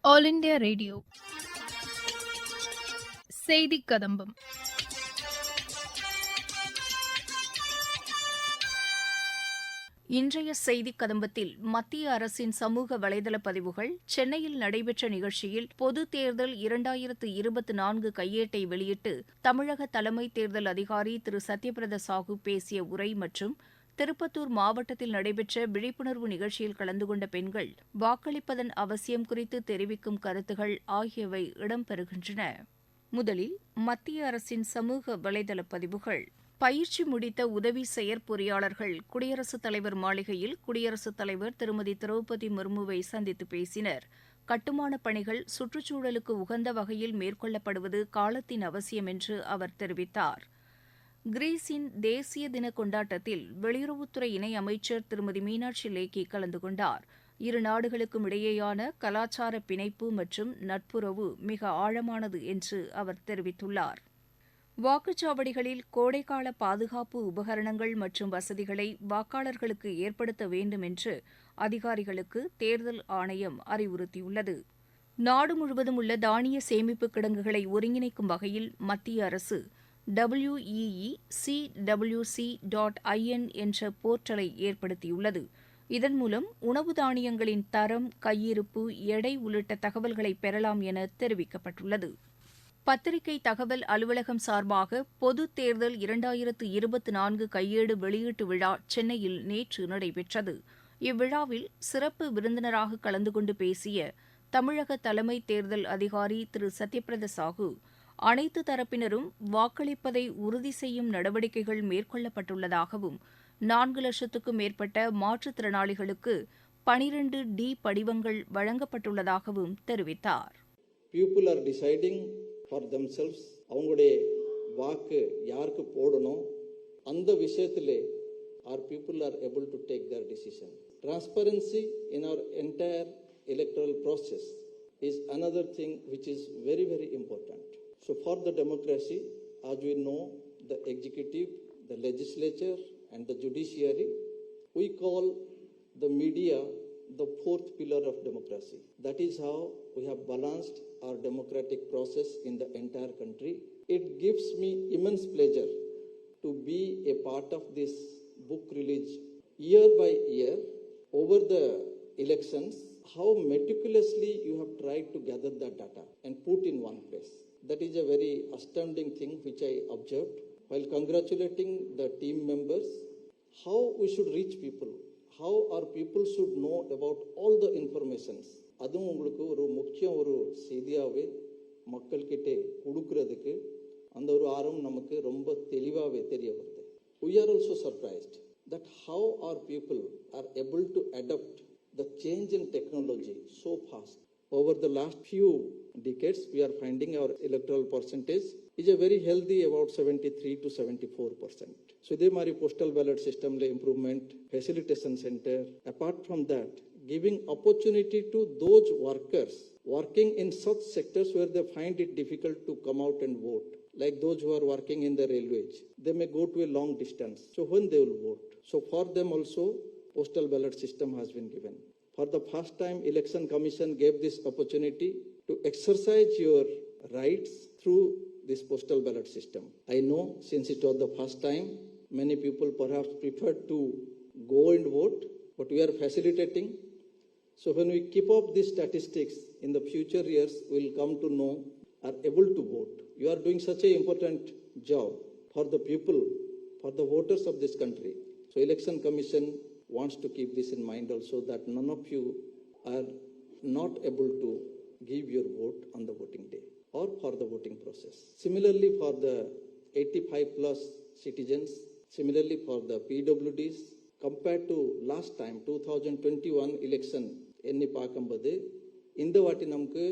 All India radio செய்தி கதம்பம். இன்றைய செய்தி கதம்பத்தில் மத்திய அரசின் சமூக வலைதள பதிவுகள், சென்னையில் நடைபெற்ற நிகழ்ச்சியில் பொது தேர்தல் 2024 கையேட்டை வெளியிட்டு தமிழக தலைமை தேர்தல் அதிகாரி திரு சத்யபிரத சாஹூ பேசிய உரை மற்றும் திருப்பத்தூர் மாவட்டத்தில் நடைபெற்ற விழிப்புணர்வு நிகழ்ச்சியில் கலந்து கொண்ட பெண்கள் வாக்களிப்பதன் அவசியம் குறித்து தெரிவிக்கும் கருத்துகள் ஆகியவை இடம்பெறுகின்றன. முதலில் மத்திய அரசின் சமூக வலைதள பதிவுகள். பயிற்சி முடித்த உதவி செயற்பொறியாளர்கள் குடியரசுத் தலைவர் மாளிகையில் குடியரசுத் தலைவர் திருமதி திரௌபதி முர்முவை சந்தித்து பேசினர். கட்டுமானப் பணிகள் சுற்றுச்சூழலுக்கு உகந்த வகையில் மேற்கொள்ளப்படுவது காலத்தின் அவசியம் என்று அவர் தெரிவித்தார். கிரீஸின் தேசிய தின கொண்டாட்டத்தில் வெளியுறவுத்துறை இணை அமைச்சர் திருமதி மீனாட்சி லேக்கி கலந்து கொண்டார். இரு நாடுகளுக்கும் இடையேயான கலாச்சார பிணைப்பு மற்றும் நட்புறவு மிக ஆழமானது என்று அவர் தெரிவித்துள்ளார். வாக்குச்சாவடிகளில் கோடைக்கால பாதுகாப்பு உபகரணங்கள் மற்றும் வசதிகளை வாக்காளர்களுக்கு ஏற்படுத்த வேண்டும் என்று அதிகாரிகளுக்கு தேர்தல் ஆணையம் அறிவுறுத்தியுள்ளது. நாடு முழுவதும் உள்ள தானிய சேமிப்பு கிடங்குகளை ஒருங்கிணைக்கும் வகையில் மத்திய அரசு WEECWC.in என்ற போர்ட்டலை ஏற்படுத்தியுள்ளது. இதன் மூலம் உணவு தானியங்களின் தரம், கையிருப்பு, எடை உள்ளிட்ட தகவல்களை பெறலாம் என தெரிவிக்கப்பட்டுள்ளது. பத்திரிகை தகவல் அலுவலகம் சார்பாக பொது தேர்தல் 2024 கையேடு வெளியீட்டு விழா சென்னையில் நேற்று நடைபெற்றது. இவ்விழாவில் சிறப்பு விருந்தினராக கலந்து கொண்டு பேசிய தமிழக தலைமை தேர்தல் அதிகாரி திரு சத்யபிரத சாஹூ, அனைத்து தரப்பினரும் வாக்களிப்பதை உறுதி செய்யும் நடவடிக்கைகள் மேற்கொள்ளப்பட்டுள்ளதாகவும் 4 லட்சத்துக்கும் மேற்பட்ட மாற்றுத்திறனாளிகளுக்கு 12D படிவங்கள் வழங்கப்பட்டுள்ளதாகவும் தெரிவித்தார். for themselves அவங்களுடைய வாக்கு யாருக்கு போடணும் அந்த விஷயத்திலே our people are able to take their decision. Transparency in our entire electoral process is another thing which is very, very important. So for the democracy, as we know, the executive, the legislature and the judiciary, we call the media the fourth pillar of democracy. That is how we have balanced our democratic process in the entire country. It gives me immense pleasure to be a part of this book release year by year over the elections, how meticulously you have tried to gather that data and put in one place. That is a very astounding thing which I observed while congratulating the team members, how we should reach people, how our people should know about all the informations. அதுவும் உங்களுக்கு ஒரு முக்கியம் ஒரு செய்தியாகவே மக்கள்கிட்ட கொடுக்கறதுக்கு அந்த ஒரு ஆர்வம் நமக்கு ரொம்ப தெளிவாகவே தெரிய வருது. We are also surprised that how our people are able to adapt the change in technology so fast. Over the last few decades, we are finding our electoral percentage is a very healthy about 73 to 74%. So இதே மாதிரி postal ballot systemல improvement, facilitation center. Apart from that, giving opportunity to those workers working in such sectors where they find it difficult to come out and vote, like those who are working in the railways. They may go to a long distance. So when they will vote? So for them also, postal ballot system has been given. For the first time, Election Commission gave this opportunity to exercise your rights through this postal ballot system. I know since it was the first time, many people perhaps preferred to go and vote, but we are facilitating. So when we keep up these statistics in the future years, we will come to know, are able to vote. You are doing such an important job for the people, for the voters of this country. So Election Commission wants to keep this in mind also, that none of you are not able to give your vote on the voting day or for the voting process. Similarly for the 85 plus citizens, similarly for the PWDs, compared to last time 2021 election எண்ணி பார்க்கும்போது இந்த வாட்டி நமக்கு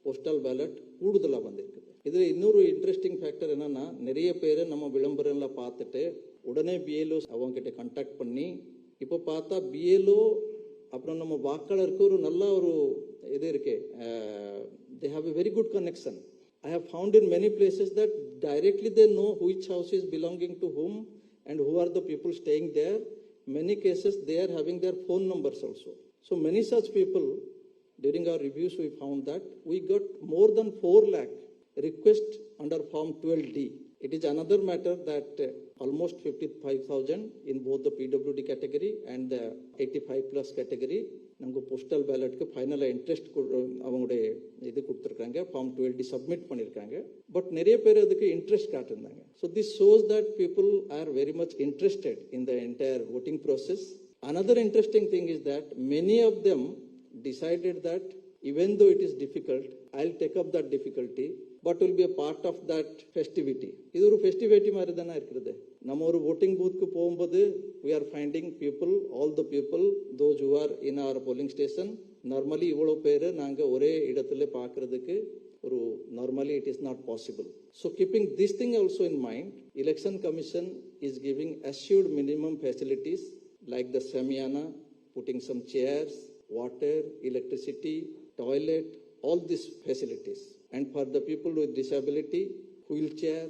postal ballot கூடுதலாக வந்திருக்குது. இதில் இன்னொரு interesting factor என்னன்னா, நிறைய பேர் நம்ம விளம்பரம்லாம் பார்த்துட்டு உடனே பிஎல்ஓ அவங்ககிட்ட கான்டாக்ட் பண்ணி இப்போ பார்த்தா பிஎல்ஓ அப்புறம் நம்ம வாக்காளருக்கு ஒரு நல்ல ஒரு இது இருக்கு. They have a very good connection. I have found in many places that directly they know which house is belonging to whom and who are the people staying there. Many cases they are having their phone numbers also. So many such people During our reviews, we found that we got more than 4 lakh requests under Form 12D. It is another matter that almost 55,000 in both the PWD category and the 85 plus category நமக்கு postal பேலட்க்கு ஃபைனலாக interest அவங்களுடைய இது கொடுத்துருக்காங்க, form 12D submit பண்ணியிருக்காங்க. But நிறைய பேர் அதுக்கு interest காட்டிருந்தாங்க. So this shows that people are very much interested in the entire voting process. Another interesting thing is that many of them decided that even though it is difficult, I'll take up that difficulty, but will be a part of that festivity. இது ஒரு festivity மாதிரி தானே இருக்கிறது. நம்ம ஒரு voting boothக்கு போகும்போது we are finding people, all the people, those who are in our polling station, normally இவ்வளோ பேர் நாங்கள் ஒரே இடத்துல பார்க்கறதுக்கு ஒரு normally it is not possible. So keeping this thing also in mind, Election Commission is giving assured minimum facilities like the Samiana, putting some chairs, water, electricity, toilet, all these facilities. And for the people with disability, wheelchair,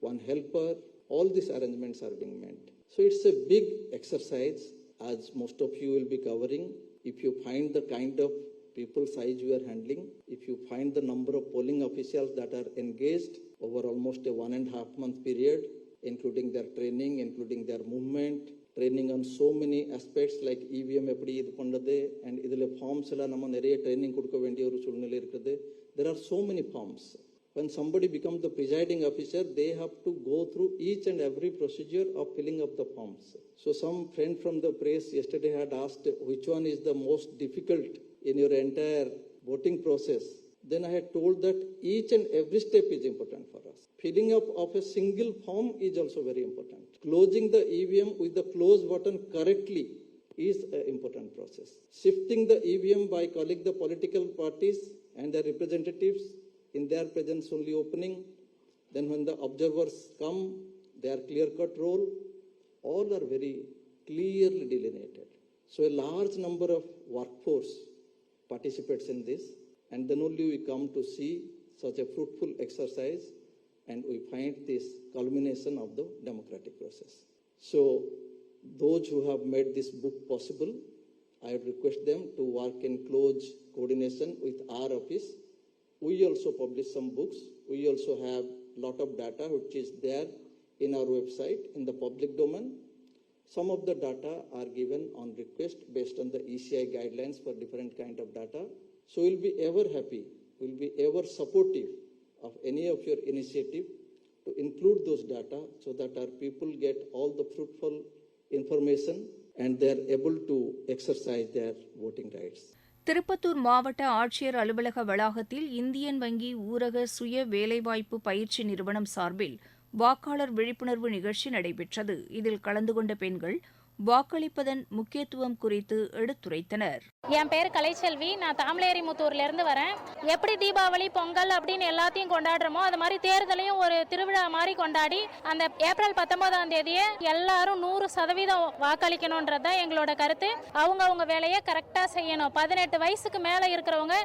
one helper, all these arrangements are being made. So it's a big exercise, as most of you will be covering. If you find the kind of people size you are handling, if you find the number of polling officials that are engaged over almost a 1.5 month period, including their training, including their movement, training on so many aspects like EVM எப்படி இது பண்ணுறது, and இதில் forms எல்லாம் நம்ம நிறைய training கொடுக்க வேண்டிய ஒரு சூழ்நிலை இருக்குது. There are so many forms. When somebody becomes the presiding officer, they have to go through each and every procedure of filling up the forms. So some friend from the press yesterday had asked which one is the most difficult in your entire voting process. Then I had told that each and every step is important for us. Filling up of a single form is also very important. Closing the EVM with the close button correctly is an important process. Shifting the EVM by calling the political parties and their representatives in their presence only opening. Then when the observers come, their clear-cut role, all are very clearly delineated. So a large number of workforce participates in this, and then only we come to see such a fruitful exercise, and we find this culmination of the democratic process. So those who have made this book possible, I would request them to work in close coordination with our office. We also publish some books. We also have a lot of data which is there in our website in the public domain. Some of the data are given on request based on the ECI guidelines for different kind of data. So we'll be ever happy, we'll be ever supportive of any of your initiative to include those data so that our people get all the fruitful information and they're able to exercise their voting rights. Tirupattur மாவட்ட ஆட்சியர் அலுவலக வளாகத்தில் Indian வங்கி ஊரக சுய வேலைவாய்ப்பு பயிற்சி நிறுவனம் சார்பில் வாக்காளர் விழிப்புணர்வு நிகழ்ச்சி நடைபெற்றது. இதில் கலந்து கொண்ட பெண்கள் வாக்களிப்பதன் முக்கியத்துவம் குறித்து எடுத்துரைத்தனர். என் பேர் கலைச்செல்வி, நான் தாமலேரிமுத்தூர்ல இருந்து வரேன். எப்படி தீபாவளி பொங்கல் அப்படின்னு எல்லாத்தையும் கொண்டாடுறோமோ அது மாதிரி தேர்தலையும் ஒரு திருவிழா மாதிரி கொண்டாடி அந்த ஏப்ரல் 19ஆம் தேதியே எல்லாரும் 100% வாக்களிக்கணும்ன்றதுதான் எங்களோட கருத்து. அவங்க வேலையை கரெக்டா செய்யணும். 18 வயசுக்கு மேல இருக்கிறவங்க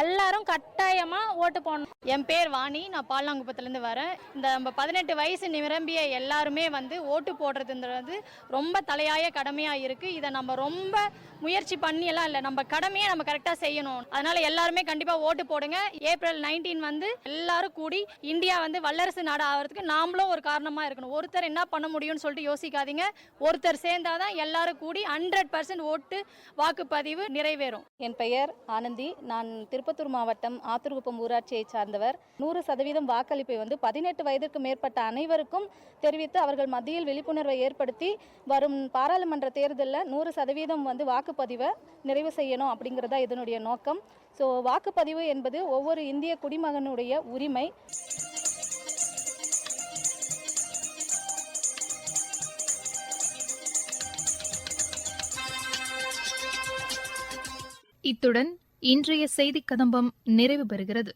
எல்லாரும் கட்டாயமா ஓட்டு போடணும். என் பேர் வாணி, நான் பால்நாங்குப்பத்திலேருந்து வரேன். இந்த நம்ம 18 வயசு நிரம்பிய எல்லாருமே ஓட்டு போடுறதுன்றது ரொம்ப தலையாய கடமையா இருக்கு. இதை நம்ம ரொம்ப முயற்சி பண்ணி எல்லாம் இல்லை, நம்ம கடமையை நம்ம கரெக்டா செய்யணும். அதனால எல்லாருமே கண்டிப்பா ஓட்டு போடுங்க. ஏப்ரல் 19 எல்லாரும் கூடி இந்தியா வல்லரசு நாடு ஆகிறதுக்கு நாமளும் ஒரு காரணமா இருக்கணும். ஒருத்தர் என்ன பண்ண முடியும்னு சொல்லிட்டு யோசிக்காதீங்க. ஒருத்தர் சேர்ந்தாதான் எல்லாரும் கூடி 100% ஓட்டு வாக்குப்பதிவு நிறைவேறும். என் பெயர் ஆனந்தி, நான் திருப்பத்தூர் மாவட்டம் ஆத்தூர்குப்பம் ஊராட்சியை சார்ந்தவர். 100% வாக்களிப்பை 18 வயதிற்கு மேற்பட்ட அனைவருக்கும் தெரிவித்து அவர்கள் மத்தியில் விழிப்புணர்வை ஏற்படுத்தி வரும் பாராளுமன்ற தேர்தலில் 100% வாக்குப்பதிவை நிறைவு செய்யணும் அப்படிங்கிறதா இதனுடைய நோக்கம். ஸோ வாக்குப்பதிவு என்பது ஒவ்வொரு இந்திய குடிமகனுடைய உரிமை. இத்துடன் இன்றைய செய்திக் கதம்பம் நிறைவு பெறுகிறது.